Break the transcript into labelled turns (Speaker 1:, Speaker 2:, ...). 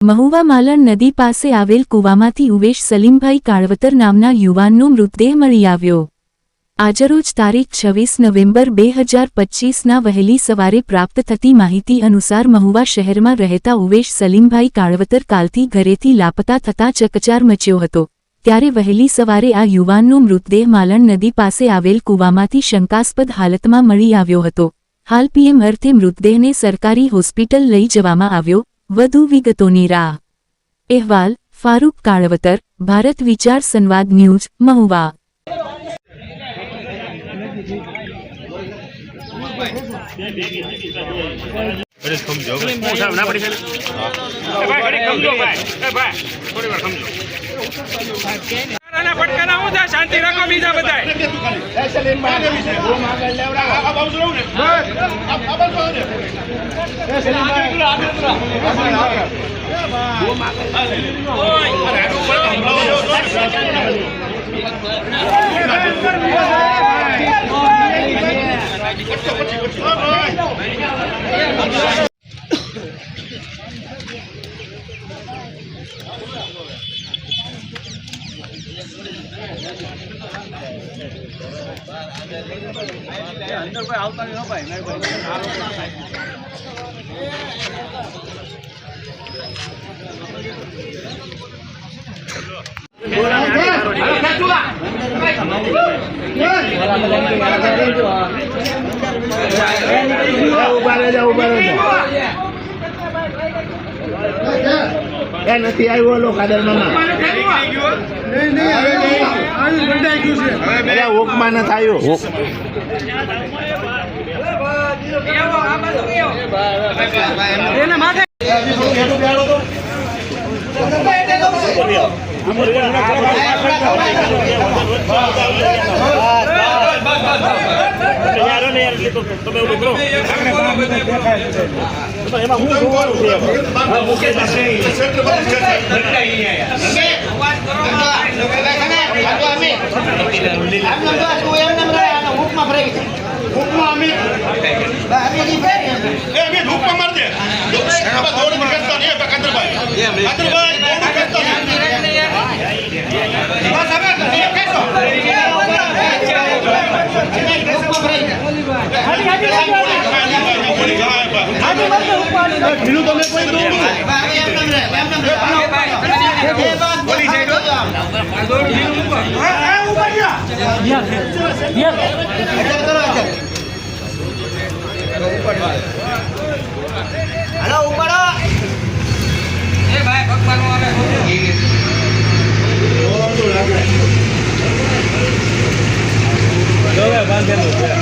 Speaker 1: મહુવા માલણ નદી પાસે આવેલ કૂવામાંથી ઉવેશ સલીમભાઈ કાળવતર નામના યુવાનનો મૃતદેહ મળી આવ્યો। આજરોજ તારીખ 26 નવેમ્બર 2025ના વહેલી સવારે પ્રાપ્ત થતી માહિતી અનુસાર મહુવા શહેરમાં રહેતા ઉવેશ સલીમભાઈ કાળવતર કાલથી ઘરેથી લાપતા થતાં ચકચાર મચ્યો હતો। ત્યારે વહેલી સવારે આ યુવાનનો મૃતદેહ માલણ નદી પાસે આવેલ કૂવામાંથી શંકાસ્પદ હાલતમાં મળી આવ્યો હતો। હાલ પીએમ અર્થે મૃતદેહને સરકારી હોસ્પિટલ લઈ જવામાં આવ્યો। વધુ વિગતોની રાહ। અહેવાલ ફારૂક કાળવતર, ભારત વિચાર સંવાદ ન્યૂઝ, મહુવા।
Speaker 2: શાંતિ રાખો બીજા બધા અંદર કોઈ આવતા નહીં ભાઈ
Speaker 3: નથી આવ્યો લો કાદર મામા ઓકમાં નથી આવ્યો
Speaker 2: આવે